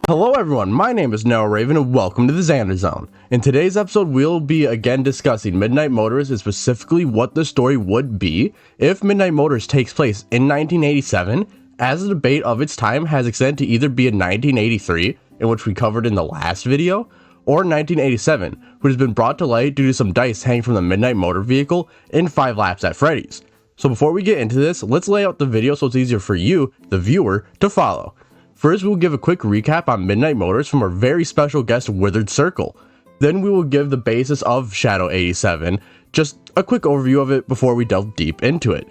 Hello everyone, my name is Noah Raven and welcome to the Xander Zone. In today's episode, we'll be again discussing Midnight Motorist and specifically what the story would be if Midnight Motorist takes place in 1987, as the debate of its time has extended to either be in 1983, in which we covered in the last video, or 1987, which has been brought to light due to some dice hanging from the Midnight Motor vehicle in 5 Laps at Freddy's. So before we get into this, let's lay out the video so it's easier for you, the viewer, to follow. First, we will give a quick recap on Midnight Motorist from our very special guest, Withered Circle. Then we will give the basis of Shadow 87, just a quick overview of it before we delve deep into it.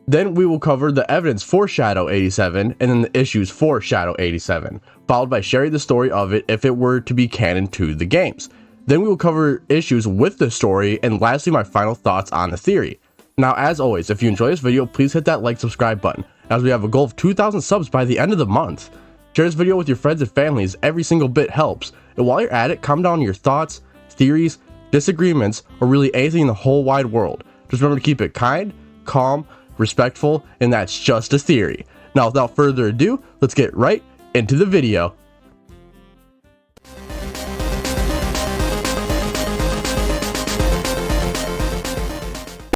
Then we will cover the evidence for Shadow 87 and then the issues for Shadow 87, followed by sharing the story of it if it were to be canon to the games. Then we will cover issues with the story and lastly my final thoughts on the theory. Now as always, if you enjoy this video, please hit that like subscribe button, as we have a goal of 2,000 subs by the end of the month. Share this video with your friends and families, every single bit helps. And while you're at it, comment down your thoughts, theories, disagreements, or really anything in the whole wide world. Just remember to keep it kind, calm, respectful, and that's just a theory. Now without further ado, let's get right into the video.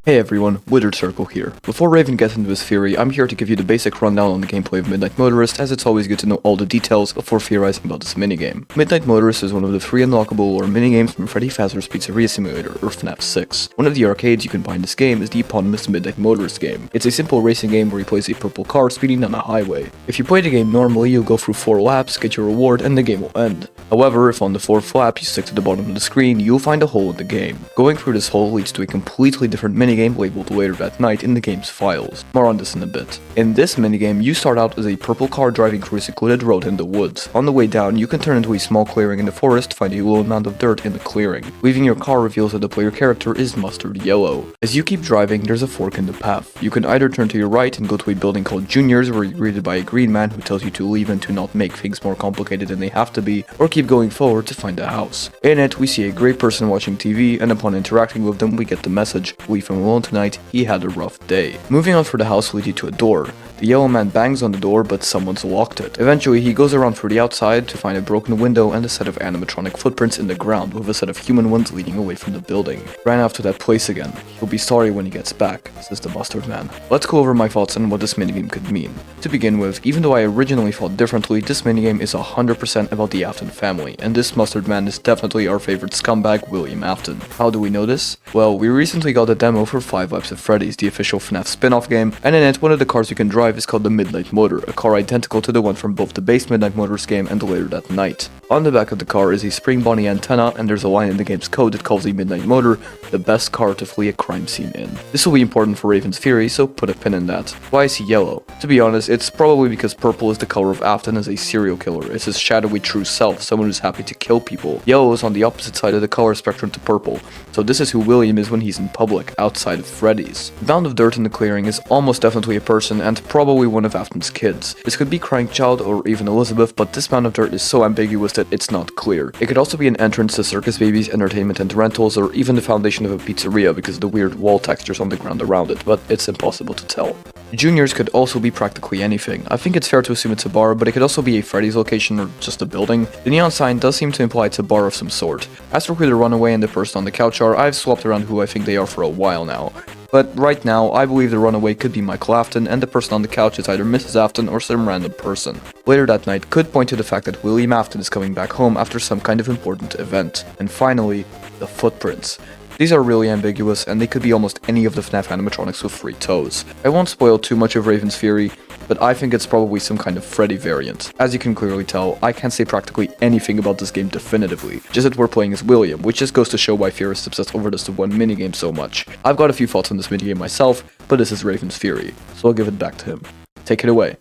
Hey everyone, Withered Circle here. Before Raven gets into his theory, I'm here to give you the basic rundown on the gameplay of Midnight Motorist, as it's always good to know all the details before theorizing about this minigame. Midnight Motorist is one of the 3 unlockable or minigames from Freddy Fazbear's Pizzeria Simulator, or FNAF 6. One of the arcades you can buy in this game is the eponymous Midnight Motorist game. It's a simple racing game where you place a purple car speeding down a highway. If you play the game normally, you'll go through 4 laps, get your reward, and the game will end. However, if on the 4th lap you stick to the bottom of the screen, you'll find a hole in the game. Going through this hole leads to a completely different minigame labeled later that night in the game's files. More on this in a bit. In this minigame, you start out as a purple car driving through a secluded road in the woods. On the way down, you can turn into a small clearing in the forest to find a low amount of dirt in the clearing. Leaving your car reveals that the player character is mustard yellow. As you keep driving, there's a fork in the path. You can either turn to your right and go to a building called Juniors, where you're greeted by a green man who tells you to leave and to not make things more complicated than they have to be, or keep going forward to find a house. In it, we see a gray person watching TV, and upon interacting with them, we get the message, "Leave him alone tonight, he had a rough day." Moving on for the house leads you to a door. The yellow man bangs on the door, but someone's locked it. Eventually, he goes around for the outside to find a broken window and a set of animatronic footprints in the ground, with a set of human ones leading away from the building. Ran off to that place again. He'll be sorry when he gets back, says the mustard man. Let's go over my thoughts on what this minigame could mean. To begin with, even though I originally thought differently, this minigame is 100% about the Afton family, and this mustard man is definitely our favorite scumbag, William Afton. How do we know this? Well, we recently got a demo for 5 Laps at Freddy's, the official FNAF spin-off game, and in it, one of the cars you can drive is called the Midnight Motor, a car identical to the one from both the base Midnight Motorist game and the Later That Night. On the back of the car is a spring bunny antenna, and there's a line in the game's code that calls the Midnight Motor the best car to flee a crime scene in. This will be important for Raven's theory, so put a pin in that. Why is he yellow? To be honest, it's probably because purple is the color of Afton as a serial killer. It's his shadowy true self, someone who's happy to kill people. Yellow is on the opposite side of the color spectrum to purple, so this is who William is when he's in public, outside of Freddy's. The mound of dirt in the clearing is almost definitely a person and probably one of Afton's kids. This could be Crankchild or even Elizabeth, but this mound of dirt is so ambiguous that it's not clear. It could also be an entrance to Circus Baby's entertainment and rentals, or even the foundation of a pizzeria because of the weird wall textures on the ground around it, but it's impossible to tell. Juniors could also be practically anything. I think it's fair to assume it's a bar, but it could also be a Freddy's location or just a building. The neon sign does seem to imply it's a bar of some sort. As for who the runaway and the person on the couch are, I've swapped around who I think they are for a while now. But right now, I believe the runaway could be Michael Afton, and the person on the couch is either Mrs. Afton or some random person. Later that night could point to the fact that William Afton is coming back home after some kind of important event. And finally, the footprints. These are really ambiguous, and they could be almost any of the FNAF animatronics with 3 toes. I won't spoil too much of Raven's theory, but I think it's probably some kind of Freddy variant. As you can clearly tell, I can't say practically anything about this game definitively, just that we're playing as William, which just goes to show why theorists obsess over this one minigame so much. I've got a few thoughts on this minigame myself, but this is Raven's theory, so I'll give it back to him. Take it away.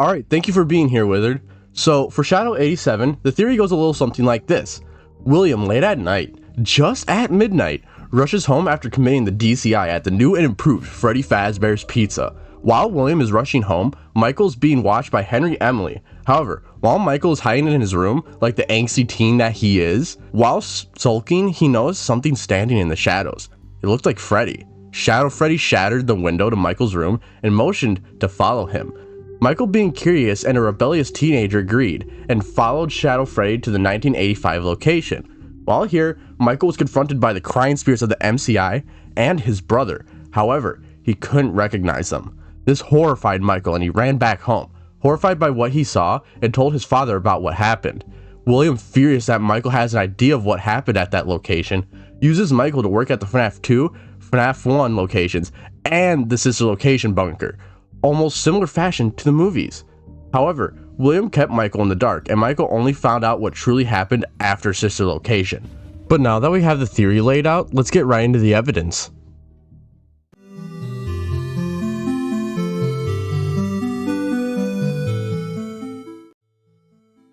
Alright, thank you for being here, Withered. So, for Shadow 87, the theory goes a little something like this. William, late at night, just at midnight, rushes home after committing the DCI at the new and improved Freddy Fazbear's Pizza. While William is rushing home, Michael's being watched by Henry Emily. However, while Michael is hiding in his room, like the angsty teen that he is, while sulking, he notices something standing in the shadows. It looked like Freddy. Shadow Freddy shattered the window to Michael's room and motioned to follow him. Michael, being curious and a rebellious teenager, agreed and followed Shadow Freddy to the 1985 location. While here, Michael was confronted by the crying spirits of the MCI and his brother. However, he couldn't recognize them. This horrified Michael and he ran back home, horrified by what he saw, and told his father about what happened. William, furious that Michael has an idea of what happened at that location, uses Michael to work at the FNAF 2, FNAF 1 locations, and the sister location bunker, almost similar fashion to the movies. However, William kept Michael in the dark, and Michael only found out what truly happened after sister location. But now that we have the theory laid out, let's get right into the evidence.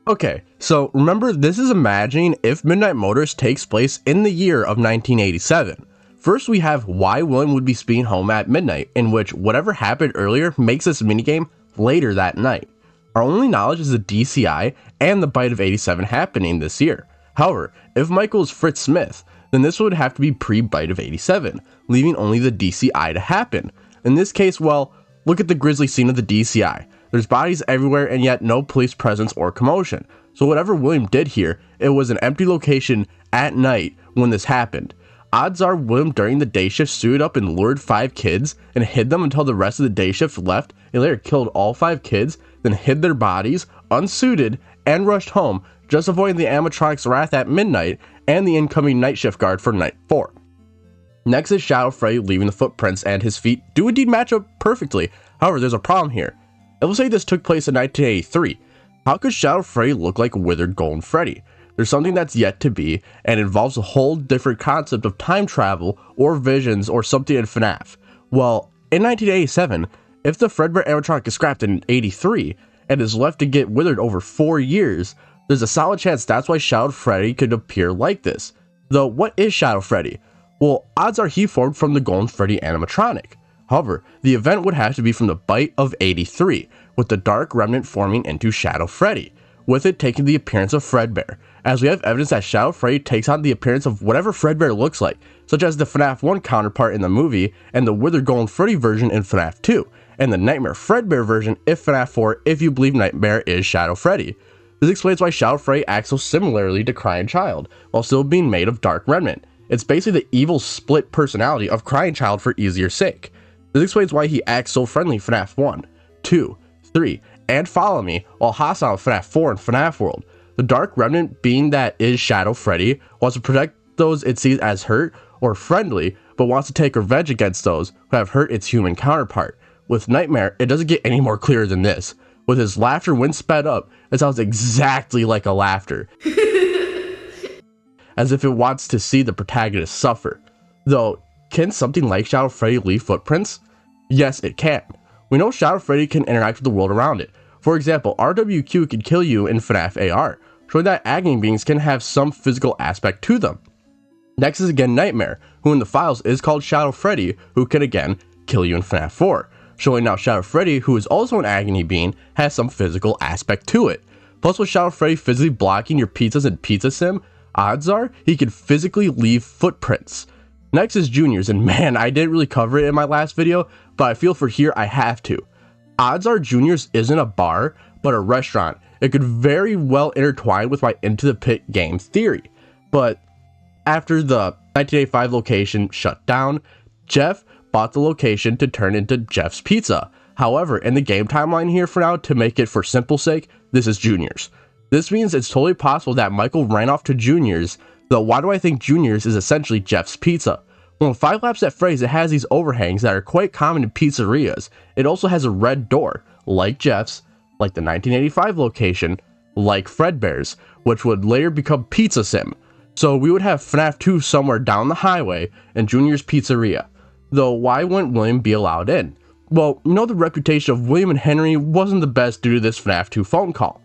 Okay, so remember, this is imagining if Midnight Motorist takes place in the year of 1987. First, we have why William would be speeding home at midnight, in which whatever happened earlier makes this minigame later that night. Our only knowledge is the DCI and the bite of 87 happening this year. However, if Michael is Fritz Smith, then this would have to be pre-bite of 87, leaving only the DCI to happen. In this case, well, look at the grisly scene of the DCI. There's bodies everywhere and yet no police presence or commotion. So whatever William did here, it was an empty location at night when this happened. Odds are William during the day shift suited up and lured 5 kids and hid them until the rest of the day shift left and later killed all 5 kids, then hid their bodies, unsuited, and rushed home, just avoiding the animatronic's wrath at midnight and the incoming night shift guard for night 4. Next is Shadow Freddy leaving the footprints, and his feet do indeed match up perfectly. However, there's a problem here. It will say this took place in 1983. How could Shadow Freddy look like Withered Golden Freddy? There's something that's yet to be, and involves a whole different concept of time travel or visions or something in FNAF. Well, in 1987, if the Fredbear animatronic is scrapped in 83 and is left to get withered over 4 years, there's a solid chance that's why Shadow Freddy could appear like this. Though, what is Shadow Freddy? Well, odds are he formed from the Golden Freddy animatronic. However, the event would have to be from the bite of 83, with the Dark Remnant forming into Shadow Freddy, with it taking the appearance of Fredbear, as we have evidence that Shadow Freddy takes on the appearance of whatever Fredbear looks like, such as the FNAF 1 counterpart in the movie, and the Withered Golden Freddy version in FNAF 2, and the Nightmare Fredbear version in FNAF 4 if you believe Nightmare is Shadow Freddy. This explains why Shadow Freddy acts so similarly to Crying Child, while still being made of Dark Remnant. It's basically the evil split personality of Crying Child for easier sake. This explains why he acts so friendly in FNAF 1, 2, 3, and Follow Me, while hostile in FNAF 4 and FNAF World. The Dark Remnant, being that is Shadow Freddy, wants to protect those it sees as hurt or friendly, but wants to take revenge against those who have hurt its human counterpart. With Nightmare, it doesn't get any more clear than this. With his laughter when sped up, it sounds exactly like a laughter. As if it wants to see the protagonist suffer. Though, can something like Shadow Freddy leave footprints? Yes, it can. We know Shadow Freddy can interact with the world around it. For example, RWQ can kill you in FNAF AR, showing that agony beings can have some physical aspect to them. Next is again Nightmare, who in the files is called Shadow Freddy, who can again kill you in FNAF 4, showing now Shadow Freddy, who is also an agony being, has some physical aspect to it. Plus, with Shadow Freddy physically blocking your pizzas in Pizza Sim, odds are he can physically leave footprints. Next is Juniors, and man, I didn't really cover it in my last video, but I feel for here I have to. Odds are Juniors isn't a bar, but a restaurant. It could very well intertwine with my Into the Pit game theory. But after the 1985 location shut down, Jeff bought the location to turn into Jeff's Pizza. However, in the game timeline here for now, to make it for simple sake, this is Juniors. This means it's totally possible that Michael ran off to Juniors, though why do I think Juniors is essentially Jeff's Pizza? Well, in 5 Laps at Freddy's, it has these overhangs that are quite common in pizzerias. It also has a red door, like Jeff's, like the 1985 location, like Fredbear's, which would later become Pizza Sim. So we would have FNAF 2 somewhere down the highway and Junior's Pizzeria. Though why wouldn't William be allowed in? Well, you know the reputation of William and Henry wasn't the best due to this FNAF 2 phone call.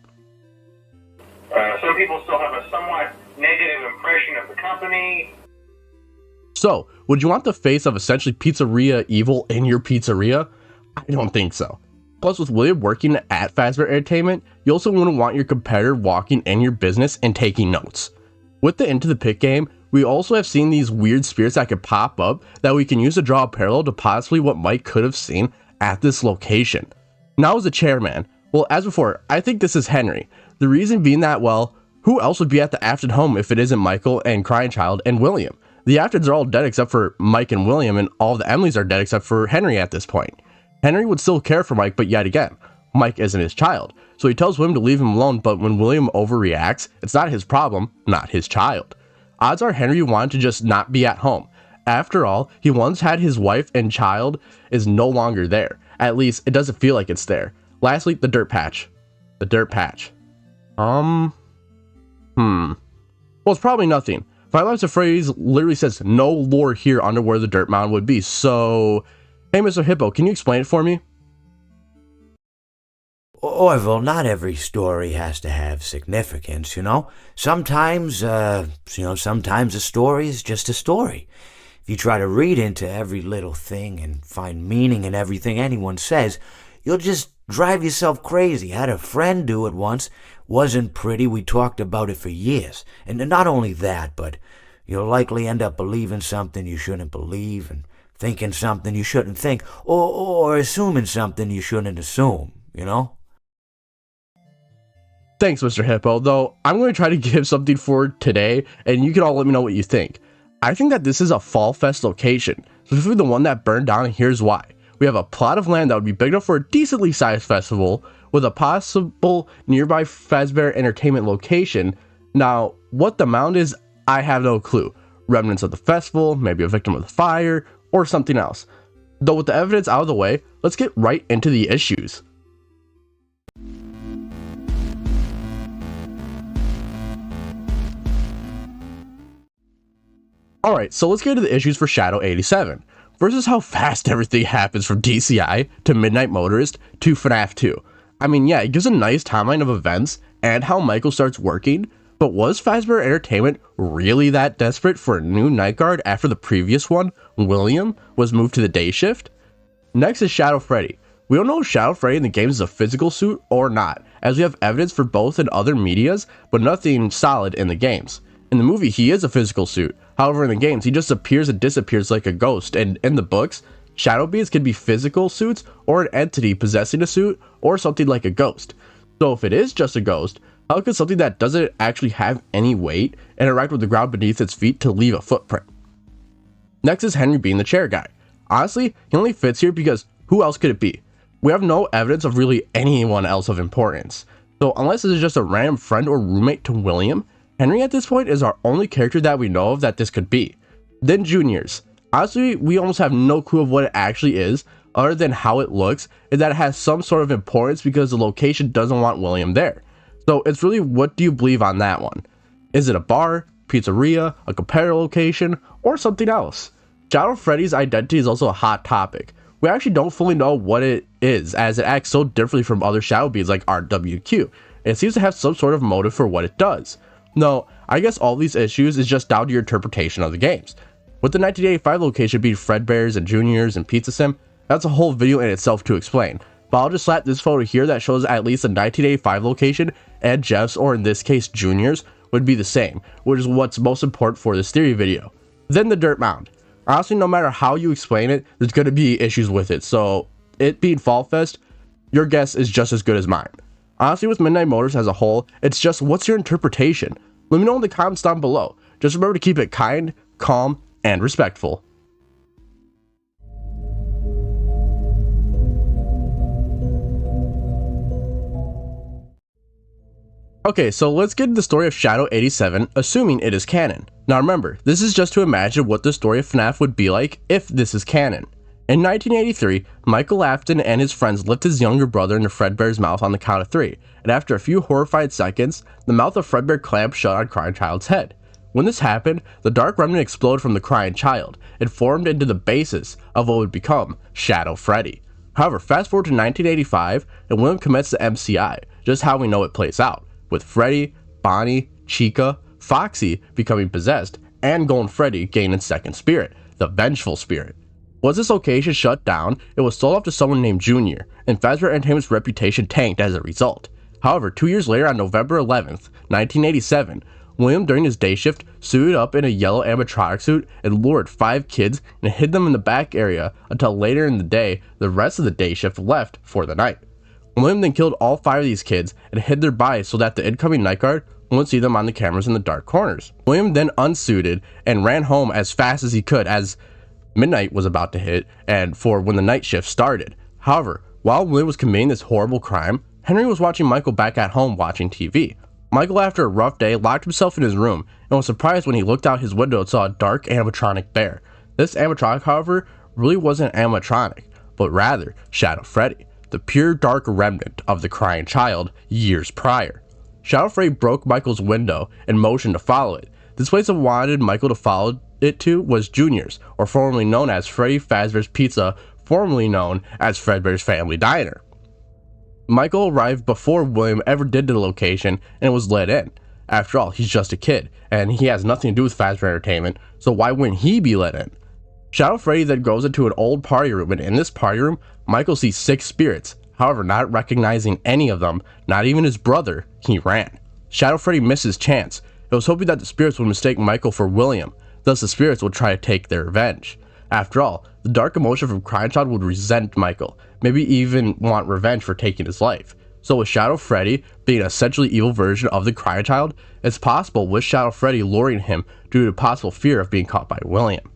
Some people still have a somewhat negative impression of the company. So, would you want the face of essentially pizzeria evil in your pizzeria? I don't think so. Plus, with William working at Fazbear Entertainment, you also wouldn't want your competitor walking in your business and taking notes. With the Into the Pit game, we also have seen these weird spirits that could pop up that we can use to draw a parallel to possibly what Mike could have seen at this location. Now as the chairman, well, as before, I think this is Henry. The reason being that, well, who else would be at the Afton home if it isn't Michael and Crying Child and William? The Aftons are all dead except for Mike and William, and all the Emilys are dead except for Henry at this point. Henry would still care for Mike, but yet again, Mike isn't his child. So he tells William to leave him alone, but when William overreacts, it's not his problem, not his child. Odds are Henry wanted to just not be at home. After all, he once had his wife and child is no longer there. At least, it doesn't feel like it's there. Lastly, the dirt patch. The dirt patch. Well, it's probably nothing. Five Lines of Phrase literally says no lore here under where the dirt mound would be, so... Hey, Mr. Hippo, can you explain it for me? Orville, not every story has to have significance, you know? Sometimes a story is just a story. If you try to read into every little thing and find meaning in everything anyone says, you'll just drive yourself crazy. Had a friend do it once. Wasn't pretty. We talked about it for years. And not only that, but you'll likely end up believing something you shouldn't believe and thinking something you shouldn't think or assuming something you shouldn't assume, you know? Thanks, Mr. Hippo, though I'm going to try to give something for today, and you can all let me know what you think. I think that this is a Fall Fest location, specifically the one that burned down, and here's why. We have a plot of land that would be big enough for a decently sized festival, with a possible nearby Fazbear Entertainment location. Now, what the mound is, I have no clue. Remnants of the festival, maybe a victim of the fire, or something else. Though with the evidence out of the way, let's get right into the issues. Alright, so let's get into the issues for Shadow 87. First is how fast everything happens from DCI to Midnight Motorist to FNAF 2. I mean, yeah, it gives a nice timeline of events and how Michael starts working, but was Fazbear Entertainment really that desperate for a new night guard after the previous one, William, was moved to the day shift? Next is Shadow Freddy. We don't know if Shadow Freddy in the game is a physical suit or not, as we have evidence for both in other medias, but nothing solid in the games. In the movie, he is a physical suit. However, in the games, he just appears and disappears like a ghost, and in the books, Shadow Beings can be physical suits or an entity possessing a suit or something like a ghost. So if it is just a ghost, how could something that doesn't actually have any weight interact with the ground beneath its feet to leave a footprint? Next is Henry being the chair guy. Honestly, he only fits here because who else could it be? We have no evidence of really anyone else of importance. So unless this is just a random friend or roommate to William, Henry at this point is our only character that we know of that this could be. Then Juniors. Honestly, we almost have no clue of what it actually is, other than how it looks, and that it has some sort of importance because the location doesn't want William there. So it's really, what do you believe on that one? Is it a bar, pizzeria, a competitor location, or something else? Shadow Freddy's identity is also a hot topic. We actually don't fully know what it is, as it acts so differently from other Shadow Beings like RWQ, and it seems to have some sort of motive for what it does. No, I guess all these issues is just down to your interpretation of the games. With the 1985 location being Fredbear's and Junior's and Pizza Sim, that's a whole video in itself to explain. But I'll just slap this photo here that shows at least the 1985 location and Jeff's, or in this case Junior's, would be the same, which is what's most important for this theory video. Then the dirt mound. Honestly, no matter how you explain it, there's going to be issues with it, so it being Fall Fest, your guess is just as good as mine. Honestly, with Midnight Motorist as a whole, it's just, what's your interpretation? Let me know in the comments down below. Just remember to keep it kind, calm, and respectful. Okay, so let's get into the story of Shadow 87, assuming it is canon. Now remember, this is just to imagine what the story of FNAF would be like if this is canon. In 1983, Michael Afton and his friends lift his younger brother into Fredbear's mouth on the count of 3, and after a few horrified seconds, the mouth of Fredbear clamped shut on Crying Child's head. When this happened, the dark remnant exploded from the Crying Child and formed into the basis of what would become Shadow Freddy. However, fast forward to 1985, and William commits the MCI, just how we know it plays out, with Freddy, Bonnie, Chica, Foxy becoming possessed, and Golden Freddy gaining second spirit, the Vengeful Spirit. Once this location shut down, it was sold off to someone named Junior, and Fazbear Entertainment's reputation tanked as a result. However, 2 years later on November 11th, 1987, William, during his day shift, suited up in a yellow animatronic suit and lured 5 kids and hid them in the back area until later in the day the rest of the day shift left for the night. William then killed all 5 of these kids and hid their bodies so that the incoming night guard wouldn't see them on the cameras in the dark corners. William then unsuited and ran home as fast as he could as midnight was about to hit and for when the night shift started. However, while William was committing this horrible crime, Henry was watching Michael back at home watching TV. Michael, after a rough day, locked himself in his room and was surprised when he looked out his window and saw a dark animatronic bear. This animatronic, however, really wasn't animatronic, but rather Shadow Freddy, the pure dark remnant of the crying child years prior. Shadow Freddy broke Michael's window and motioned to follow it. This place it wanted Michael to follow it to was Junior's, or formerly known as Freddy Fazbear's Pizza, formerly known as Fredbear's Family Diner. Michael arrived before William ever did to the location and was let in. After all, he's just a kid, and he has nothing to do with Fazbear Entertainment, so why wouldn't he be let in? Shadow Freddy then goes into an old party room, and in this party room, Michael sees 6 spirits. However, not recognizing any of them, not even his brother, he ran. Shadow Freddy missed his chance. He was hoping that the spirits would mistake Michael for William, thus the spirits would try to take their revenge. After all, the dark emotion from Crying Child would resent Michael, maybe even want revenge for taking his life. So with Shadow Freddy being an essentially evil version of the Crying Child, it's possible with Shadow Freddy luring him due to possible fear of being caught by William.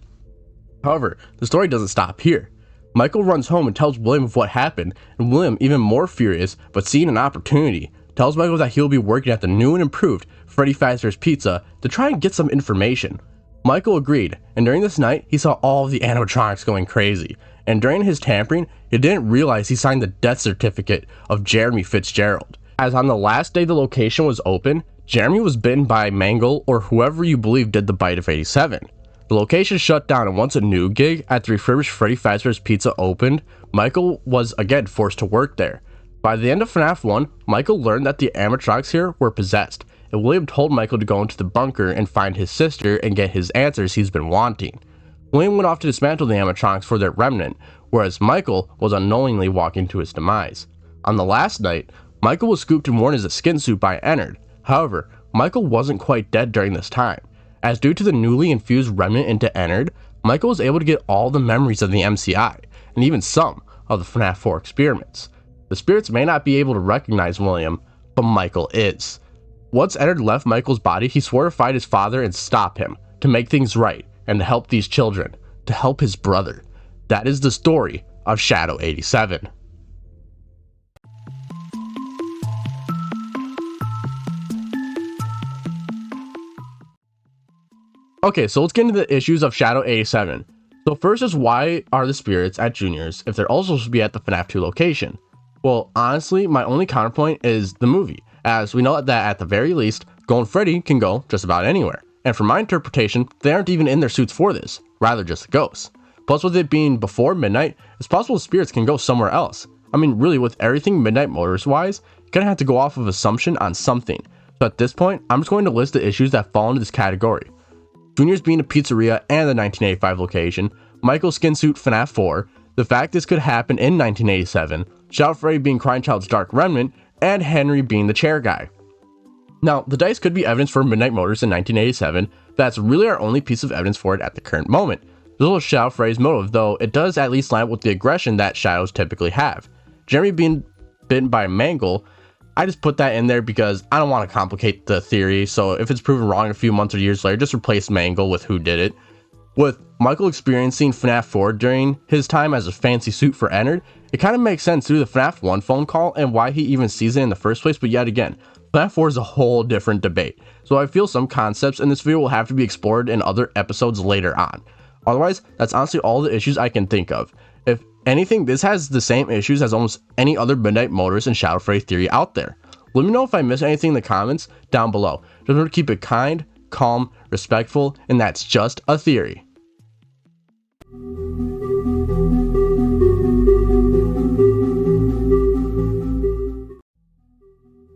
However, the story doesn't stop here. Michael runs home and tells William of what happened, and William, even more furious but seeing an opportunity, tells Michael that he'll be working at the new and improved Freddy Fazbear's Pizza to try and get some information. Michael agreed, and during this night, he saw all of the animatronics going crazy, and during his tampering, he didn't realize he signed the death certificate of Jeremy Fitzgerald. As on the last day the location was open, Jeremy was bitten by Mangle or whoever you believe did the bite of 87. The location shut down, and once a new gig at the refurbished Freddy Fazbear's Pizza opened, Michael was again forced to work there. By the end of FNAF 1, Michael learned that the animatronics here were possessed, and William told Michael to go into the bunker and find his sister and get his answers he's been wanting. William went off to dismantle the animatronics for their remnant, whereas Michael was unknowingly walking to his demise. On the last night, Michael was scooped and worn as a skin suit by Ennard. However, Michael wasn't quite dead during this time, as due to the newly infused remnant into Ennard, Michael was able to get all the memories of the MCI, and even some of the FNAF 4 experiments. The spirits may not be able to recognize William, but Michael is. Once Ennard left Michael's body, he swore to fight his father and stop him, to make things right, and to help these children, to help his brother. That is the story of Shadow 87. Okay, so let's get into the issues of Shadow 87. So first is, why are the spirits at Junior's if they're also supposed to be at the FNAF 2 location? Well, honestly, my only counterpoint is the movie, as we know that at the very least, Golden Freddy can go just about anywhere. And from my interpretation, they aren't even in their suits for this, rather just the ghosts. Plus, with it being before midnight, it's possible the spirits can go somewhere else. I mean, really, with everything Midnight Motorist wise, you're gonna have to go off of assumption on something. So at this point, I'm just going to list the issues that fall into this category. Junior's being a pizzeria and the 1985 location, Michael's skin suit FNAF 4, the fact this could happen in 1987, Shadow Freddy being Crying Child's dark remnant, and Henry being the chair guy. Now, the dice could be evidence for Midnight Motorist in 1987, that's really our only piece of evidence for it at the current moment. This was Shadow Freddy's motive, though it does at least line up with the aggression that shadows typically have. Jeremy being bitten by Mangle, I just put that in there because I don't want to complicate the theory, so if it's proven wrong a few months or years later, just replace Mangle with who did it. With Michael experiencing FNAF 4 during his time as a fancy suit for Ennard, it kind of makes sense through the FNAF 1 phone call and why he even sees it in the first place, but yet again, FNAF 4 is a whole different debate, so I feel some concepts in this video will have to be explored in other episodes later on. Otherwise, that's honestly all the issues I can think of. If anything, this has the same issues as almost any other Midnight Motorist and Shadow Freddy theory out there. Let me know if I missed anything in the comments down below. Just remember to keep it kind, calm, respectful, and that's just a theory.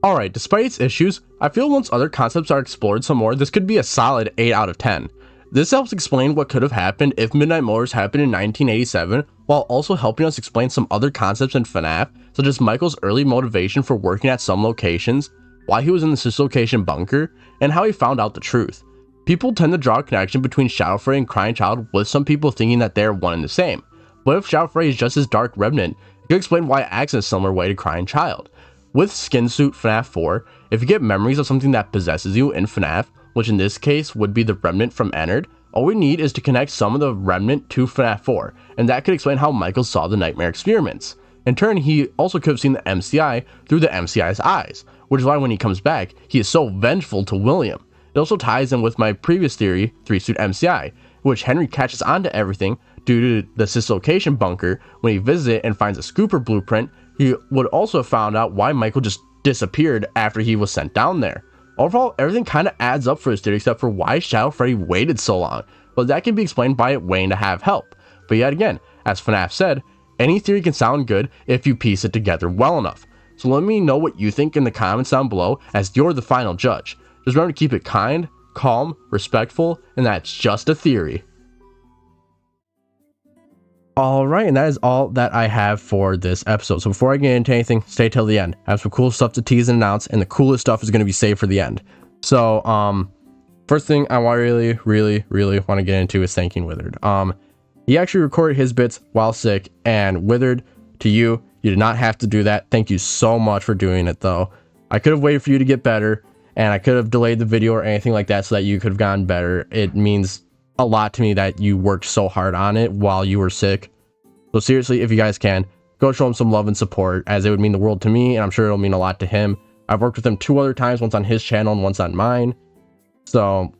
Alright, despite its issues, I feel once other concepts are explored some more, this could be a solid 8 out of 10. This helps explain what could have happened if Midnight Motorist happened in 1987, while also helping us explain some other concepts in FNAF, such as Michael's early motivation for working at some locations, why he was in the dislocation bunker, and how he found out the truth. People tend to draw a connection between Shadow Freddy and Crying Child, with some people thinking that they're one and the same. But if Shadow Freddy is just his dark remnant, it could explain why it acts in a similar way to Crying Child. With Skin Suit FNAF 4, if you get memories of something that possesses you in FNAF, which in this case would be the remnant from Ennard, all we need is to connect some of the remnant to FNAF 4, and that could explain how Michael saw the nightmare experiments. In turn, he also could have seen the MCI through the MCI's eyes, which is why when he comes back, he is so vengeful to William. It also ties in with my previous theory, 3-suit MCI, which Henry catches onto everything due to the dislocation bunker. When he visits it and finds a scooper blueprint, he would also have found out why Michael just disappeared after he was sent down there. Overall, everything kind of adds up for his theory except for why Shadow Freddy waited so long, but that can be explained by it waiting to have help. But yet again, as FNAF said, any theory can sound good if you piece it together well enough. So let me know what you think in the comments down below, as you're the final judge. Just remember to keep it kind, calm, respectful, and that's just a theory. Alright, and that is all that I have for this episode. So before I get into anything, stay till the end. I have some cool stuff to tease and announce, and the coolest stuff is going to be saved for the end. So, first thing I really want to get into is thanking Withered. He actually recorded his bits while sick, and Withered, to you, you did not have to do that. Thank you so much for doing it, though. I could have waited for you to get better, and I could have delayed the video or anything like that so that you could have gotten better. It means a lot to me that you worked so hard on it while you were sick. So seriously, if you guys can, go show him some love and support, as it would mean the world to me, and I'm sure it'll mean a lot to him. I've worked with him 2 other times, once on his channel and once on mine. So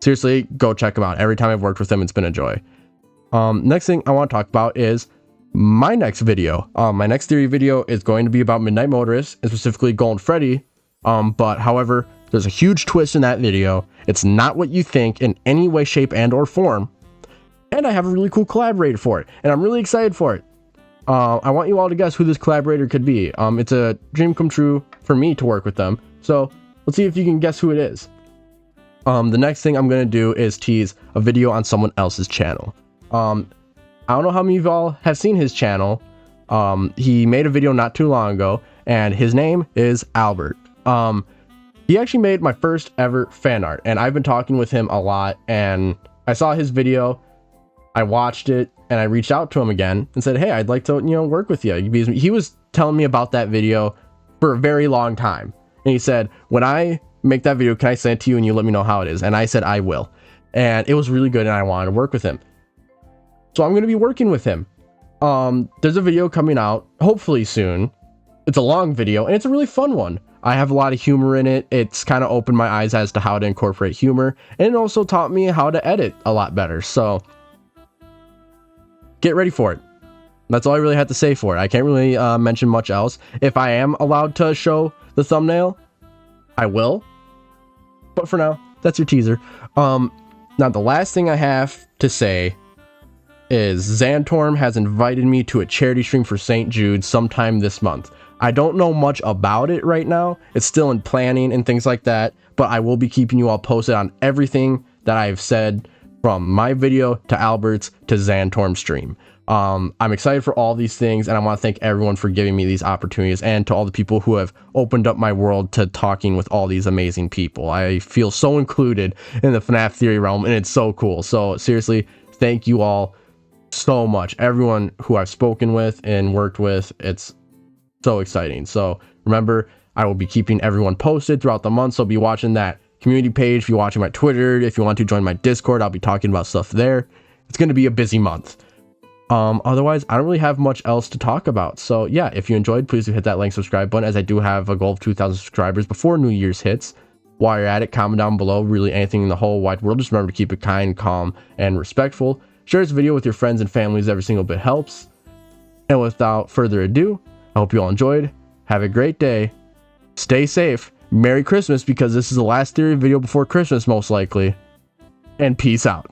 seriously, go check him out. Every time I've worked with him, it's been a joy. Next thing I want to talk about is my next video. My next theory video is going to be about Midnight Motorist, and specifically Golden Freddy. But however, there's a huge twist in that video. It's not what you think in any way, shape, and or form. And I have a really cool collaborator for it, and I'm really excited for it. I want you all to guess who this collaborator could be. It's a dream come true for me to work with them. So let's see if you can guess who it is. The next thing I'm going to do is tease a video on someone else's channel. I don't know how many of y'all have seen his channel. He made a video not too long ago, and his name is Albert. He actually made my first ever fan art, and I've been talking with him a lot, and I saw his video, I watched it, and I reached out to him again and said, hey, I'd like to, work with you. He was telling me about that video for a very long time. And he said, when I make that video, can I send it to you and you let me know how it is? And I said, I will. And it was really good, and I wanted to work with him. So I'm going to be working with him. There's a video coming out, hopefully soon. It's a long video, and it's a really fun one. I have a lot of humor in it. It's kind of opened my eyes as to how to incorporate humor, and it also taught me how to edit a lot better. So get ready for it. That's all I really had to say for it. I can't really mention much else. If I am allowed to show the thumbnail, I will. But for now, that's your teaser. Now the last thing I have to say is Xantorm has invited me to a charity stream for St. Jude sometime this month. I don't know much about it right now. It's still in planning and things like that, but I will be keeping you all posted on everything that I've said, from my video to Albert's to Xantorm's stream. I'm excited for all these things, and I want to thank everyone for giving me these opportunities, and to all the people who have opened up my world to talking with all these amazing people. I feel so included in the FNAF theory realm, and it's so cool. So seriously, thank you all so much. Everyone who I've spoken with and worked with, it's so exciting. So remember, I will be keeping everyone posted throughout the month, so be watching that community page, if you're watching my Twitter, if you want to join my Discord, I'll be talking about stuff there. It's going to be a busy month. Otherwise, I don't really have much else to talk about. So yeah, if you enjoyed, please do hit that like, subscribe button, as I do have a goal of 2,000 subscribers before New Year's hits. While you're at it, comment down below really anything in the whole wide world. Just remember to keep it kind, calm, and respectful. Share this video with your friends and families. Every single bit helps. And without further ado, I hope you all enjoyed. Have a great day. Stay safe. Merry Christmas, because this is the last theory video before Christmas, most likely. And peace out.